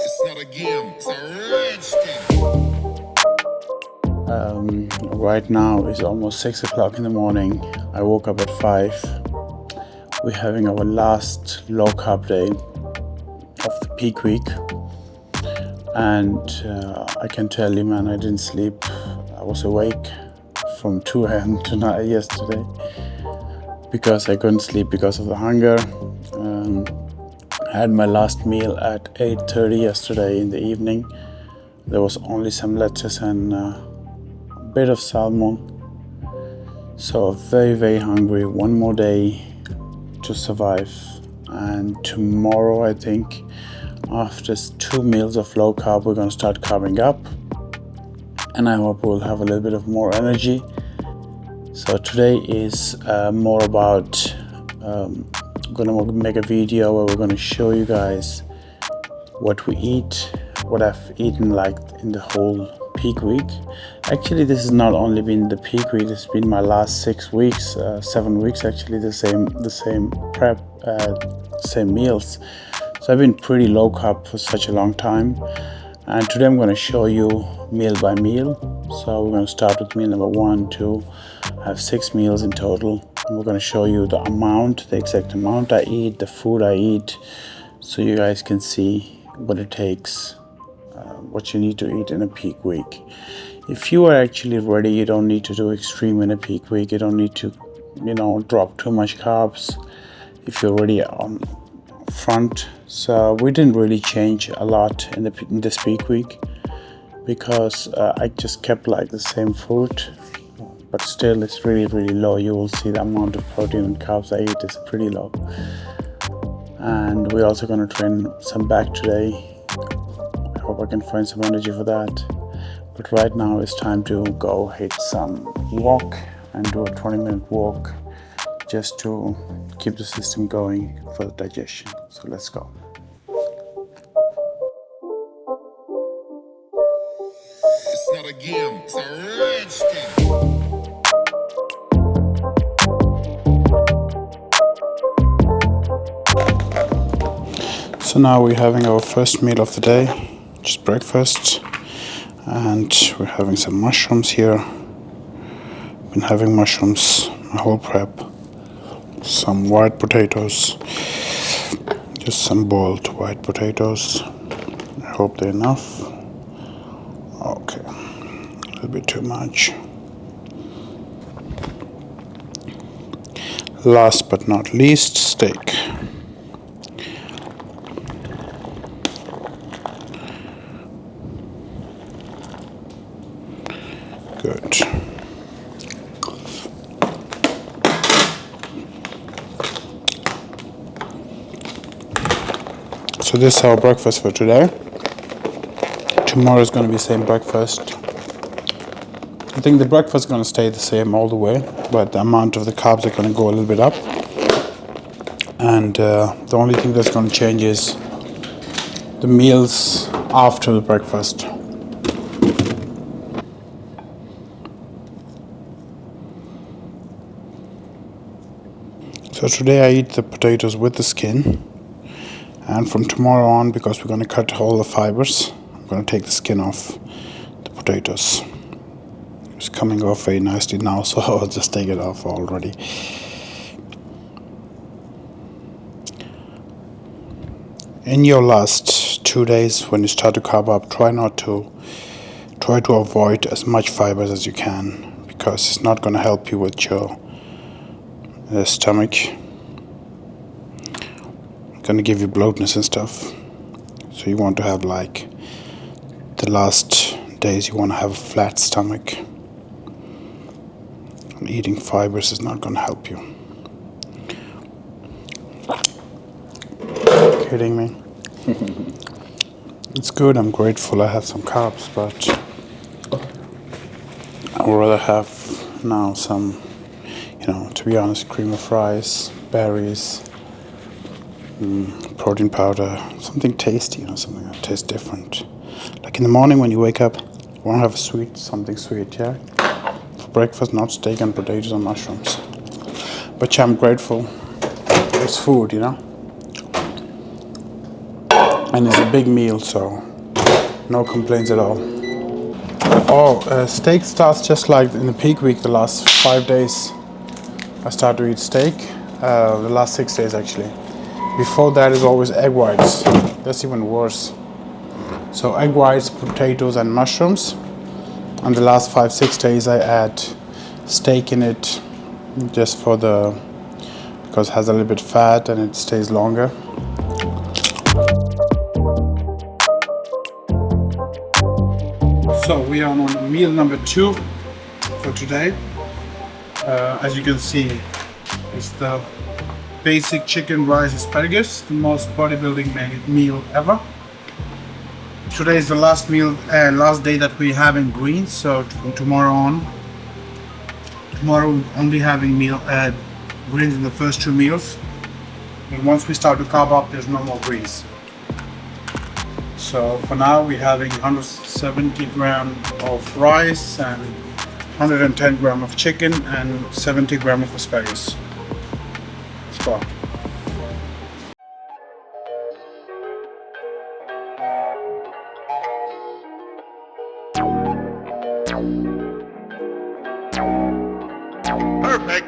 It's not a game, it's a rich thing. Right now it's almost 6 o'clock in the morning. I woke up at 5. We're having our last low carb day of the peak week. And I can tell you, man, I didn't sleep. I was awake from 2 a.m. tonight yesterday because I couldn't sleep because of the hunger. I had my last meal at 8:30 yesterday in the evening. There was only some lettuce and a bit of salmon. So very, very hungry. One more day to survive. And tomorrow, I think, after 2 meals of low carb, we're going to start carbing up. And I hope we'll have a little bit of more energy. So today is more about, I'm going to make a video where we're going to show you guys what we eat, what I've eaten like in the whole peak week. Actually, this has not only been the peak week, it's been my last 6 weeks, 7 weeks actually, the same prep, same meals. So I've been pretty low carb for such a long time. And today I'm going to show you meal by meal. So we're going to start with meal number 1, 2. I have 6 meals in total. And we're going to show you the amount, the exact amount I eat, the food I eat, so you guys can see what it takes, what you need to eat in a peak week. If you are actually ready, you don't need to do extreme in a peak week. You don't need to, drop too much carbs if you're already on front. So we didn't really change a lot in this peak week because I just kept like the same food, but still it's really, really low. You will see the amount of protein and carbs I eat is pretty low. And we're also going to train some back today. I hope I can find some energy for that. But right now it's time to go hit some walk and do a 20-minute walk just to keep the system going for the digestion. So let's go. It's not a game, it's a rich thing. So now we're having our first meal of the day, just breakfast, and we're having some mushrooms here. Been having mushrooms my whole prep. Some white potatoes, just some boiled white potatoes. I hope they're enough. Okay, a little bit too much. Last but not least, steak. Good. So this is our breakfast for today. Tomorrow is going to be same breakfast. I think the breakfast is going to stay the same all the way, but the amount of the carbs are going to go a little bit up. And the only thing that's going to change is the meals after the breakfast. So today I eat the potatoes with the skin, and from tomorrow on, because we're going to cut all the fibers, I'm going to take the skin off the potatoes. It's coming off very nicely now, so I'll just take it off already. In your last 2 days, when you start to carb up, try to avoid as much fibers as you can, because it's not going to help you with your stomach. It's going to give you bloatness and stuff. So you want to have like the last days, you want to have a flat stomach. And eating fibers is not going to help you. Kidding me? It's good, I'm grateful I have some carbs, but I would rather have now some, to be honest, cream of rice, berries, protein powder, something tasty, something that tastes different. Like in the morning when you wake up, you want to have something sweet, yeah? For breakfast, not steak and potatoes and mushrooms. But yeah, I'm grateful. It's food, and it's a big meal, so no complaints at all. Steak starts just like in the peak week. The last 5 days I start to eat steak. The last 6 days actually. Before that is always egg whites. That's even worse. So egg whites, potatoes and mushrooms. And the last 5-6 days I add steak in it just for because it has a little bit fat and it stays longer. So we are on meal number 2 for today. As you can see, it's the basic chicken, rice, asparagus, the most bodybuilding meal ever. Today is the last last day that we have in greens. So from tomorrow we're only having greens in the first 2 meals. And once we start to carb up, there's no more greens. So for now we're having 170 grams of rice and 110 grams of chicken and 70 grams of asparagus. Let's go. Perfect.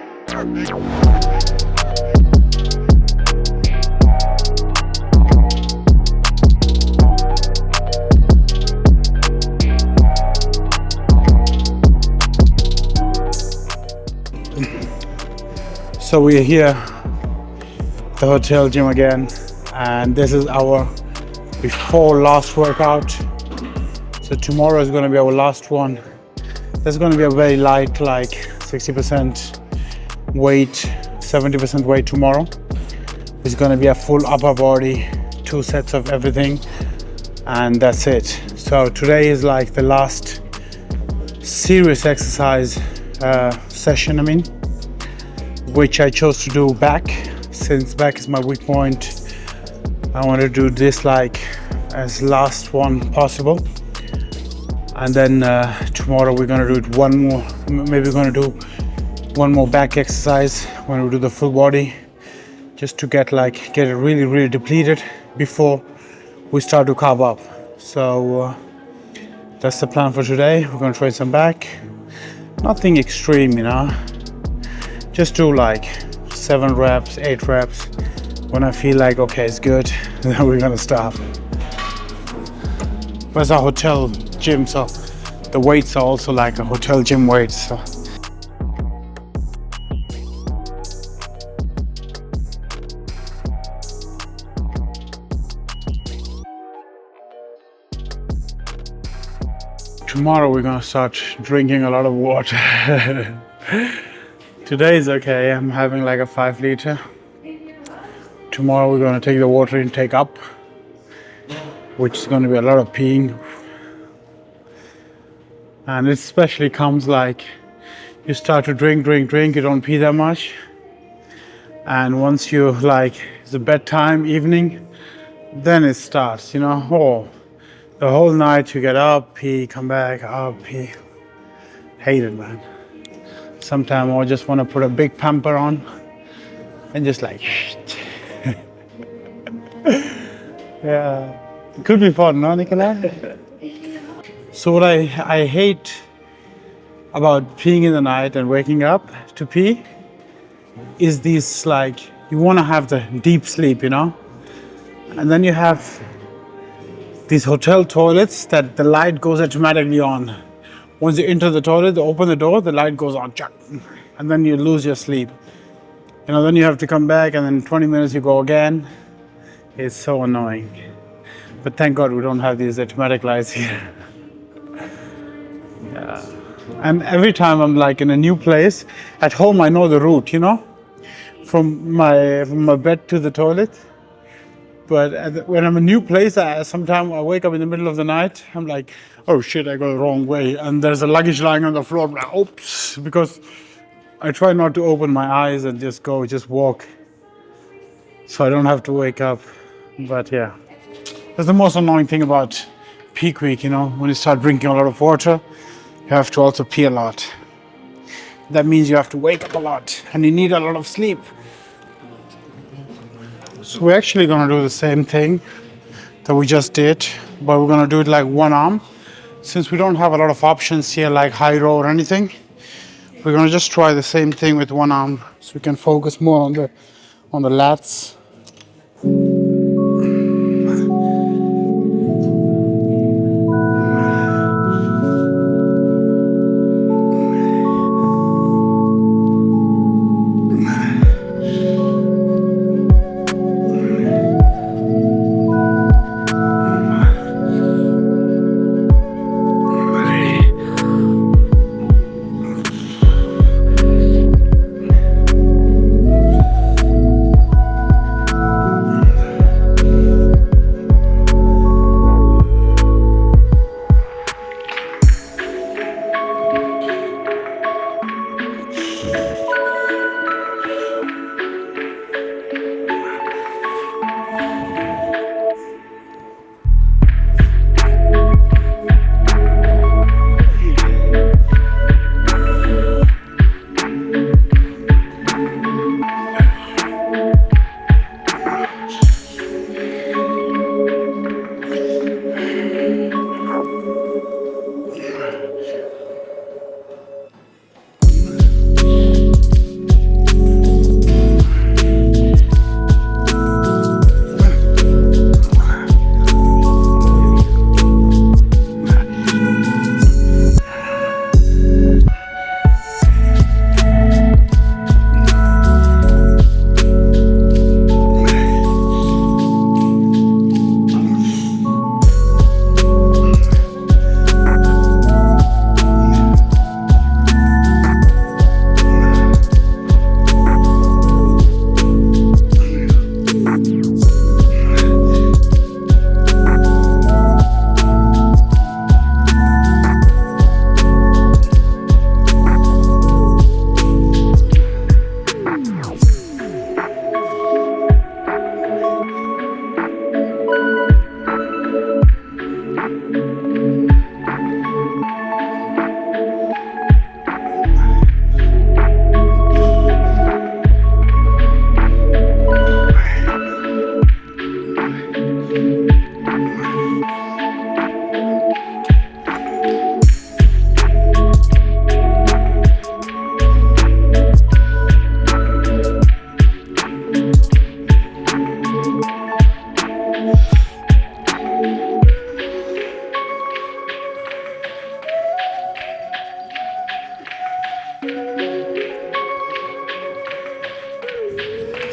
So we're here at the hotel gym again, and this is our before last workout. So tomorrow is going to be our last one. There's going to be a very light, like 60% weight, 70% weight tomorrow. It's going to be a full upper body, 2 sets of everything, and that's it. So today is like the last serious exercise session, which I chose to do back, since back is my weak point. I want to do this like as last one possible, and then tomorrow we're going to do it one more. Maybe we're going to do one more back exercise when we do the full body, just to get it really depleted before we start to carb up. So that's the plan for today. We're going to try some back, nothing extreme, just do like 7 reps, 8 reps. When I feel like okay, it's good, then we're gonna stop. But it's a hotel gym, so the weights are also like a hotel gym weights. So. Tomorrow we're gonna start drinking a lot of water. Today is okay, I'm having like a 5 liter. Tomorrow we're gonna take the water intake up, which is gonna be a lot of peeing. And it especially comes like you start to drink, you don't pee that much. And once you it's a bedtime, evening, then it starts, the whole night you get up, pee, come back, up, pee. Hate it, man. Sometimes I just want to put a big pamper on and just yeah, it could be fun, no, Nicola? So what I hate about peeing in the night and waking up to pee is these you want to have the deep sleep, and then you have these hotel toilets that the light goes automatically on. Once you enter the toilet, they open the door, the light goes on, and then you lose your sleep. Then you have to come back, and then 20 minutes you go again. It's so annoying. But thank God we don't have these automatic lights here. Yeah. And every time I'm in a new place, at home I know the route, from my bed to the toilet. But when I'm in a new place, sometimes I wake up in the middle of the night, I'm like, oh shit, I go the wrong way. And there's a luggage lying on the floor, I'm like, oops, because I try not to open my eyes and just walk. So I don't have to wake up. But yeah, that's the most annoying thing about peak week, when you start drinking a lot of water, you have to also pee a lot. That means you have to wake up a lot and you need a lot of sleep. So we're actually going to do the same thing that we just did, but we're gonna do it like one arm. Since we don't have a lot of options here like high row or anything, we're gonna just try the same thing with one arm so we can focus more on the lats.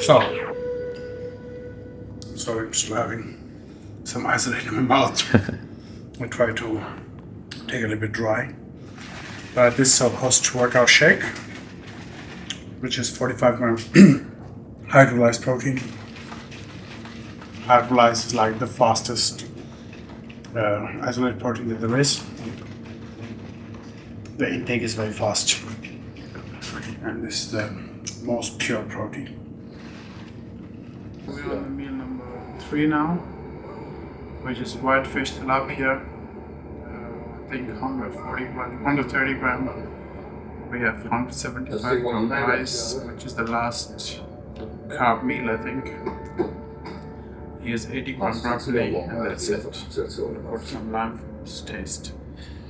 So, sorry, I'm still having some isolate in my mouth. I try to take a little bit dry. But this is our post-workout shake, which is 45 grams hydrolyzed protein. Hydrolyzed is like the fastest isolated protein that there is. The intake is very fast, and this is the most pure protein. We're on meal number 3 now, which is white fish tilapia. I think 140 gram, 130 gram. We have 175 gram rice, which is the last carb meal, I think. Here's 80 gram broccoli, and that's it. Or some lime for its taste.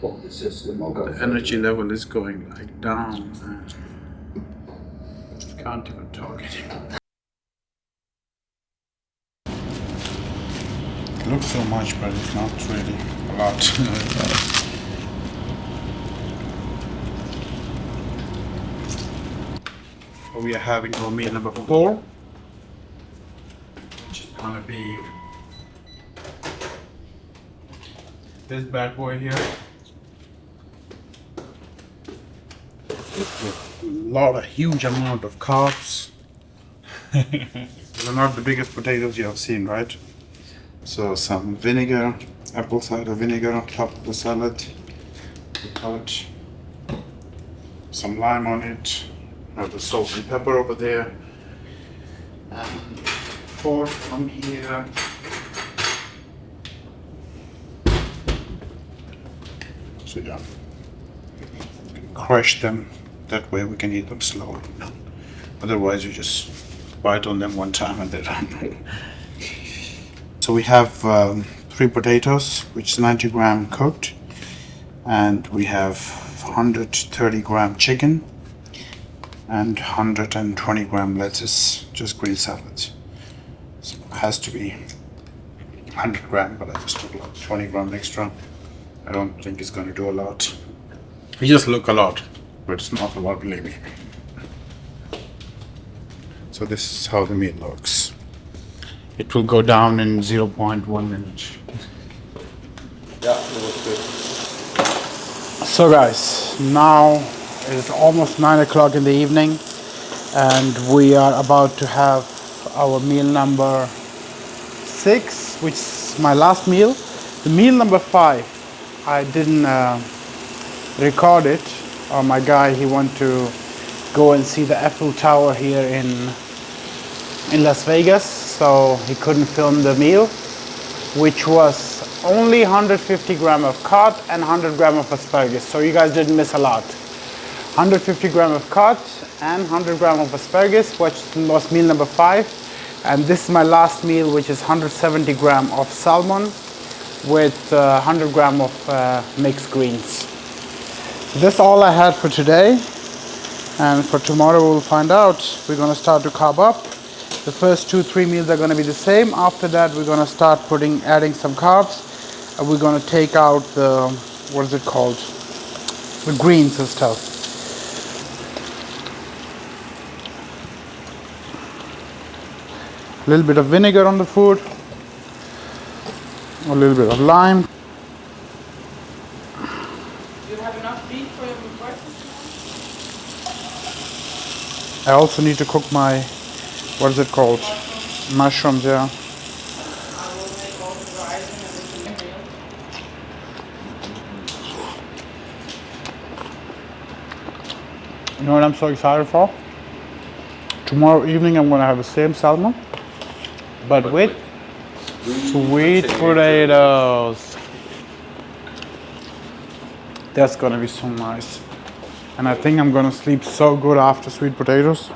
The energy level is going like down, and can't even talk anymore. It looks so much, but it's not really a lot. We are having our meal number 4, which is gonna be this bad boy here. A huge amount of carbs. These are not the biggest potatoes you have seen, right? So some vinegar, apple cider vinegar on top of the salad. We put some lime on it. Have the salt and pepper over there. And pork on here. So yeah, crush them. That way we can eat them slowly. Otherwise you just bite on them one time and they're done. So we have 3 potatoes, which is 90 gram cooked, and we have 130 gram chicken and 120 gram lettuce, just green salads. So it has to be 100 gram, but I just took like 20 gram extra. I don't think it's going to do a lot. It just look a lot, but it's not a lot, believe me. So this is how the meat looks. It will go down in 0.1 minute. Yeah, it was good. So guys, now it is almost 9 o'clock in the evening, and we are about to have our meal number 6, which is my last meal. The meal number 5, I didn't record it. My guy, he wanted to go and see the Eiffel Tower here in Las Vegas, so he couldn't film the meal, which was only 150 gram of cod and 100 gram of asparagus. So you guys didn't miss a lot. 150 gram of cod and 100 gram of asparagus, which was meal number 5. And this is my last meal, which is 170 gram of salmon with 100 gram of mixed greens. That's all I had for today, and for tomorrow we'll find out. We're going to start to carb up. The first 2-3 meals are going to be the same. After that we're going to start adding some carbs, and we're going to take out the, what is it called, the greens and stuff. A little bit of vinegar on the food, a little bit of lime. I also need to cook my, what is it called? Mushrooms, yeah. You know what I'm so excited for? Tomorrow evening I'm gonna have the same salmon, but with sweet potatoes. That's gonna be so nice. And I think I'm gonna sleep so good after sweet potatoes.